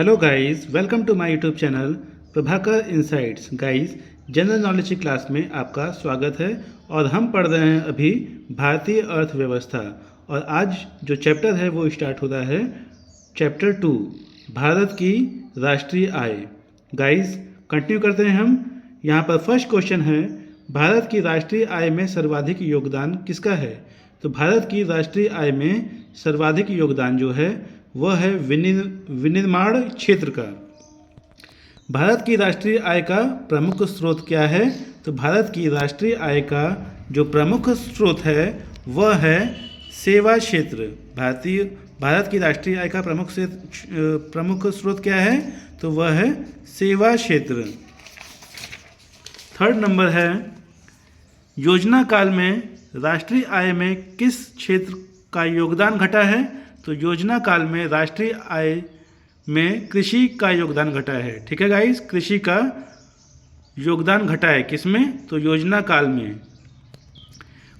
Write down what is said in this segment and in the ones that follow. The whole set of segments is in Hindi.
Hello guys, welcome to my YouTube channel Prabhakar Insights. Guys, general knowledge की क्लास में आपका स्वागत है और हम पढ़ रहे हैं अभी भारतीय अर्थव्यवस्था। और आज जो चैप्टर है वो स्टार्ट हो रहा है चैप्टर 2, भारत की राष्ट्रीय आय। गाइस, कंटिन्यू करते हैं हम। यहाँ पर फर्स्ट क्वेश्चन है, भारत की राष्ट्रीय आय में सर्वाधिक योगदान किसका है? तो भारत की राष्ट्रीय आय में सर्वाधिक योगदान जो है वह है विनिर्माण क्षेत्र का। भारत की राष्ट्रीय आय का प्रमुख स्रोत क्या है? तो भारत की राष्ट्रीय आय का जो प्रमुख स्रोत है वह है सेवा क्षेत्र। भारत की राष्ट्रीय आय का प्रमुख स्रोत क्या है? तो वह है सेवा क्षेत्र। थर्ड नंबर है, योजना काल में राष्ट्रीय आय में किस क्षेत्र का योगदान घटा है? तो योजना काल में राष्ट्रीय आय में कृषि का योगदान घटा है। ठीक है गाइस, कृषि का योगदान घटा है किसमें? तो योजना काल में।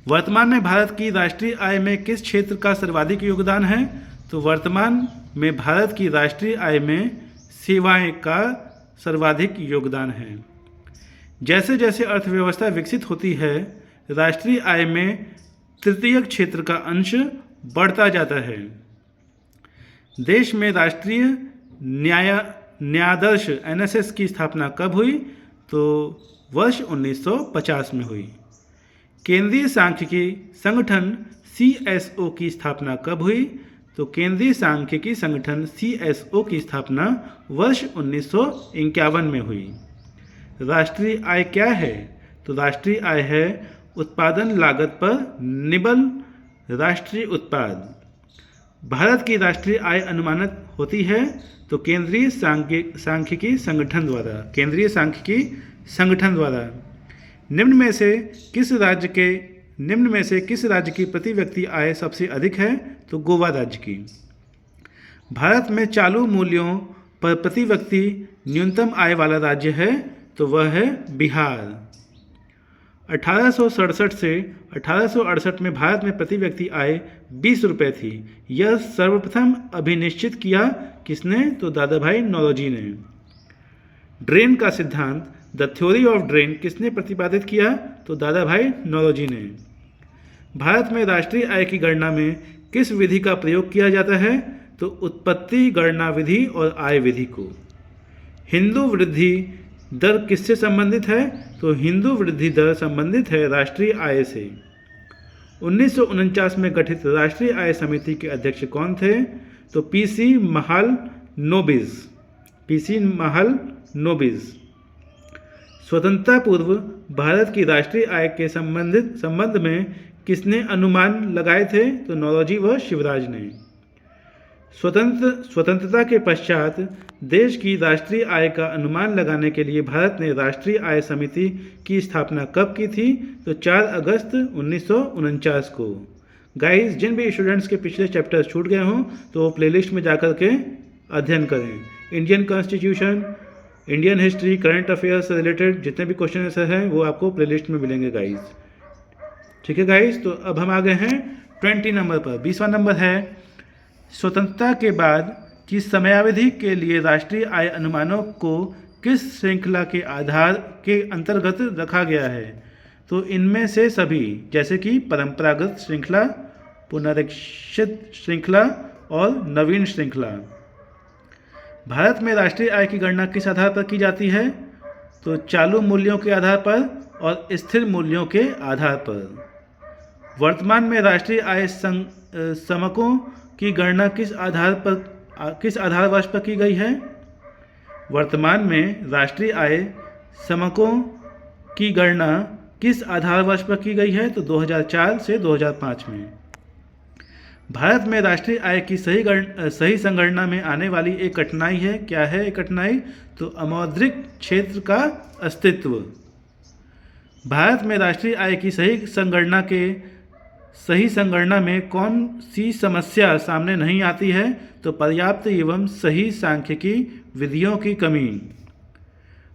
वर्तमान में भारत की राष्ट्रीय आय में किस क्षेत्र का सर्वाधिक योगदान है? तो वर्तमान में भारत की राष्ट्रीय आय में सेवाएं का सर्वाधिक योगदान है। जैसे जैसे अर्थव्यवस्था विकसित होती है, राष्ट्रीय आय में तृतीयक क्षेत्र का अंश बढ़ता जाता है। देश में राष्ट्रीय न्यायाधीश एनएसएस की स्थापना कब हुई? तो वर्ष 1950 में हुई। केंद्रीय सांख्यिकी संगठन सीएसओ की स्थापना कब हुई? तो केंद्रीय सांख्यिकी संगठन सीएसओ की स्थापना वर्ष 1951 में हुई। राष्ट्रीय आय क्या है? तो राष्ट्रीय आय है उत्पादन लागत पर निबल राष्ट्रीय उत्पाद। भारत की राष्ट्रीय आय अनुमानित होती है तो केंद्रीय सांख्यिकी संगठन द्वारा। निम्न में से किस राज्य की प्रति व्यक्ति आय सबसे अधिक है? तो गोवा राज्य की। भारत में चालू मूल्यों पर प्रति व्यक्ति न्यूनतम आय वाला राज्य है तो वह है बिहार। 1867 से 1868 में भारत में प्रति व्यक्ति आय 20 रुपये थी। यह सर्वप्रथम अभिनिश्चित किया किसने? तो दादा भाई नौरोजी ने। ड्रेन का सिद्धांत, द थ्योरी ऑफ ड्रेन, किसने प्रतिपादित किया? तो दादा भाई नौरोजी ने। भारत में राष्ट्रीय आय की गणना में किस विधि का प्रयोग किया जाता है? तो उत्पत्ति गणना विधि और आय विधि को। हिंदू वृद्धि दर किससे संबंधित है? तो हिंदू वृद्धि दर संबंधित है राष्ट्रीय आय से। 1949 में गठित राष्ट्रीय आय समिति के अध्यक्ष कौन थे? तो पीसी महालनोबिस। स्वतंत्रता पूर्व भारत की राष्ट्रीय आय के संबंध में किसने अनुमान लगाए थे? तो नौरोजी व शिवराज ने। स्वतंत्रता के पश्चात देश की राष्ट्रीय आय का अनुमान लगाने के लिए भारत ने राष्ट्रीय आय समिति की स्थापना कब की थी? तो 4 अगस्त 1949 को। गाइस, जिन भी स्टूडेंट्स के पिछले चैप्टर्स छूट गए हों तो वो प्लेलिस्ट में जाकर के अध्ययन करें। Indian constitution, Indian history, current affairs से रिलेटेड जितने भी क्वेश्चन आंसर हैं वो आपको प्लेलिस्ट में मिलेंगे गाइस। ठीक है गाइस, तो अब हम आ गए हैं 20 नंबर पर। 20वां नंबर है, स्वतंत्रता के बाद की समयावधि के लिए राष्ट्रीय आय अनुमानों को किस श्रृंखला के आधार के अंतर्गत रखा गया है? तो इनमें से सभी, जैसे कि परंपरागत श्रृंखला, पुनरीक्षित श्रृंखला और नवीन श्रृंखला। भारत में राष्ट्रीय आय की गणना किस आधार पर की जाती है? तो चालू मूल्यों के आधार पर और स्थिर मूल्यों के आधार पर। वर्तमान में राष्ट्रीय आय समकों की गणना किस आधार वर्ष पर की गई है? वर्तमान में राष्ट्रीय आय समकों की गणना किस आधार वर्ष पर की गई है? तो 2004 से 2005 में। भारत में राष्ट्रीय आय की सही संगणना में आने वाली एक कठिनाई है। क्या है एक कठिनाई? तो अमौद्रिक क्षेत्र का अस्तित्व। भारत में राष्ट्रीय आय की सही संगणना में कौन सी समस्या सामने नहीं आती है? तो पर्याप्त एवं सही सांख्यिकी विधियों की कमी।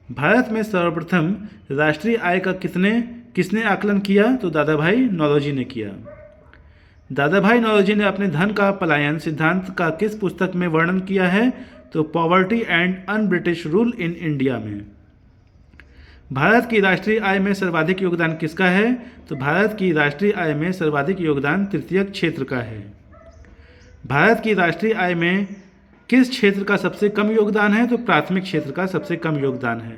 भारत में सर्वप्रथम राष्ट्रीय आय का किसने आकलन किया? तो दादा भाई नौरोजी ने किया। दादा भाई नौरोजी ने अपने धन का पलायन सिद्धांत का किस पुस्तक में वर्णन किया है? तो poverty and un British rule in India में। भारत की राष्ट्रीय आय में सर्वाधिक योगदान किसका है? तो भारत की राष्ट्रीय आय में सर्वाधिक योगदान तृतीयक क्षेत्र का है। भारत की राष्ट्रीय आय में किस क्षेत्र का सबसे कम योगदान है? तो प्राथमिक क्षेत्र का सबसे कम योगदान है।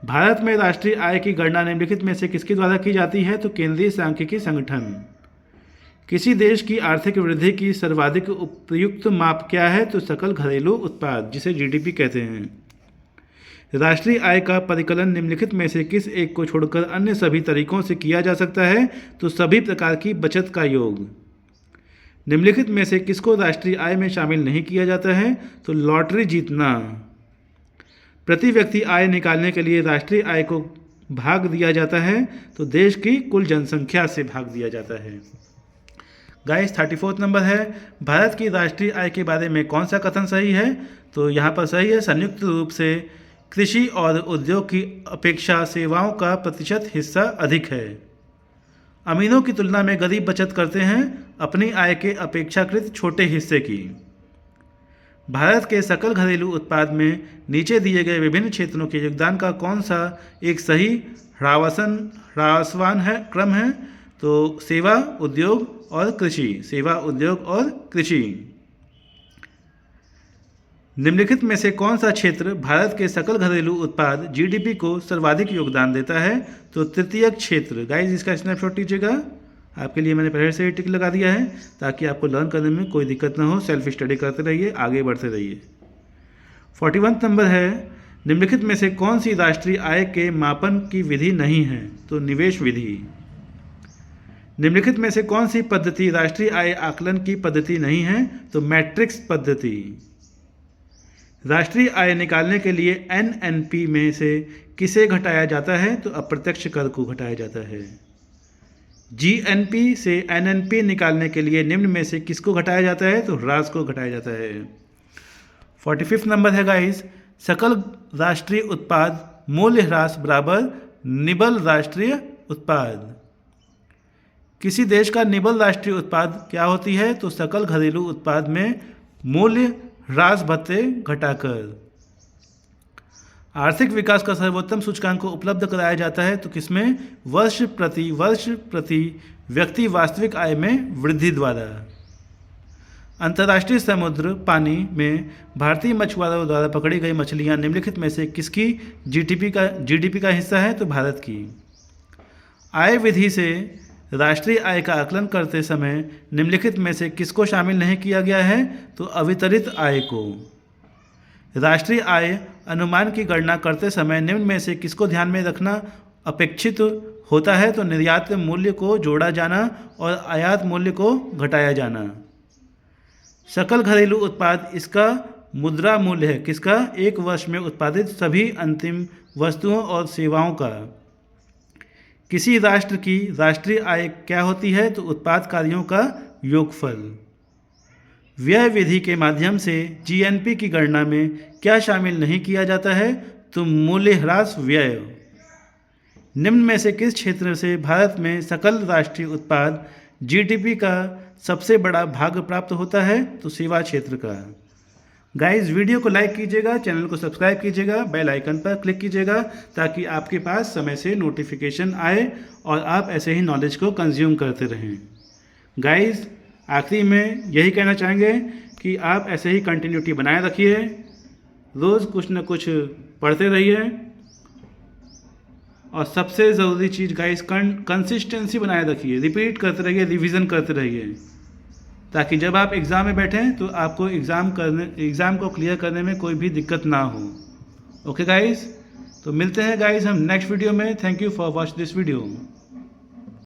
भारत में राष्ट्रीय आय की गणना निम्नलिखित में से किसके द्वारा की जाती है? तो केंद्रीय सांख्यिकी संगठन। किसी देश की आर्थिक वृद्धि की सर्वाधिक उपयुक्त माप क्या है? तो सकल घरेलू उत्पाद, जिसे जीडीपी कहते हैं। राष्ट्रीय आय का परिकलन निम्नलिखित में से किस एक को छोड़कर अन्य सभी तरीकों से किया जा सकता है? तो सभी प्रकार की बचत का योग। निम्नलिखित में से किसको राष्ट्रीय आय में शामिल नहीं किया जाता है? तो लॉटरी जीतना। प्रति व्यक्ति आय निकालने के लिए राष्ट्रीय आय को भाग दिया जाता है, तो देश की कुल जनसंख्या से भाग दिया जाता है। गाइस 34 नंबर है, भारत की राष्ट्रीय आय के बारे में कौन सा कथन सही है? तो यहाँ पर सही है, संयुक्त रूप से कृषि और उद्योग की अपेक्षा सेवाओं का प्रतिशत हिस्सा अधिक है। अमीरों की तुलना में गरीब बचत करते हैं अपनी आय के अपेक्षाकृत छोटे हिस्से की। भारत के सकल घरेलू उत्पाद में नीचे दिए गए विभिन्न क्षेत्रों के योगदान का कौन सा एक सही ह्रासवान है क्रम है? तो सेवा, उद्योग और कृषि। सेवा, उद्योग और कृषि। निम्नलिखित में से कौन सा क्षेत्र भारत के सकल घरेलू उत्पाद जीडीपी को सर्वाधिक योगदान देता है? तो तृतीयक क्षेत्र। गाइस इसका स्नैपशॉट लीजिएगा, आपके लिए मैंने पहले से ही टिक लगा दिया है ताकि आपको लर्न करने में कोई दिक्कत ना हो। सेल्फ स्टडी करते रहिए, आगे बढ़ते रहिए। 41 नंबर है, निम्नलिखित में से कौन सी राष्ट्रीय आय के मापन की विधि नहीं है? तो निवेश विधि। निम्नलिखित में से कौन सी पद्धति राष्ट्रीय आय आकलन की पद्धति नहीं है? तो मैट्रिक्स पद्धति। राष्ट्रीय आय निकालने के लिए एनएनपी में से किसे घटाया जाता है? तो अप्रत्यक्ष कर को घटाया जाता है। जीएनपी से एनएनपी निकालने के लिए निम्न में से किसको घटाया जाता है? तो ह्रास को घटाया जाता है। 45 नंबर है गाइस, सकल राष्ट्रीय उत्पाद मूल्य ह्रास बराबर निबल राष्ट्रीय उत्पाद। किसी देश का निबल राष्ट्रीय उत्पाद क्या होती है? तो सकल घरेलू उत्पाद में मूल्य ह्रास भत्ते घटाकर। आर्थिक विकास का सर्वोत्तम सूचकांक को उपलब्ध कराया जाता है तो किसमें? वर्ष प्रति व्यक्ति वास्तविक आय में वृद्धि द्वारा। अंतर्राष्ट्रीय समुद्र पानी में भारतीय मछुआरों द्वारा पकड़ी गई मछलियां निम्नलिखित में से किसकी जीडीपी का हिस्सा है? तो भारत की। आय विधि से राष्ट्रीय आय का आकलन करते समय निम्नलिखित में से किसको शामिल नहीं किया गया है? तो अवितरित आय को। राष्ट्रीय आय अनुमान की गणना करते समय निम्न में से किसको ध्यान में रखना अपेक्षित होता है? तो निर्यात मूल्य को जोड़ा जाना और आयात मूल्य को घटाया जाना। सकल घरेलू उत्पाद इसका मुद्रा मूल्य है, किसका? एक वर्ष में उत्पादित सभी अंतिम वस्तुओं और सेवाओं का। किसी राष्ट्र की राष्ट्रीय आय क्या होती है? तो उत्पाद कार्यों का योगफल। व्यय विधि के माध्यम से जीएनपी की गणना में क्या शामिल नहीं किया जाता है? तो मूल्य ह्रास व्यय। निम्न में से किस क्षेत्र से भारत में सकल राष्ट्रीय उत्पाद जीडीपी का सबसे बड़ा भाग प्राप्त होता है? तो सेवा क्षेत्र का। गाइस वीडियो को लाइक कीजिएगा, चैनल को सब्सक्राइब कीजिएगा, बेल आइकन पर क्लिक कीजिएगा ताकि आपके पास समय से नोटिफिकेशन आए और आप ऐसे ही नॉलेज को कंज्यूम करते रहें। गाइस आखिरी में यही कहना चाहेंगे कि आप ऐसे ही कंटिन्यूटी बनाए रखिए, रोज़ कुछ न कुछ पढ़ते रहिए और सबसे ज़रूरी चीज़ गाइस कंसिस्टेंसी बनाए रखिए, रिपीट करते रहिए, रिवीजन करते रहिए ताकि जब आप एग्ज़ाम में बैठें तो आपको एग्ज़ाम को क्लियर करने में कोई भी दिक्कत ना हो। ओके गाइस, तो मिलते हैं गाइस हम नेक्स्ट वीडियो में। Thank you for watch this video.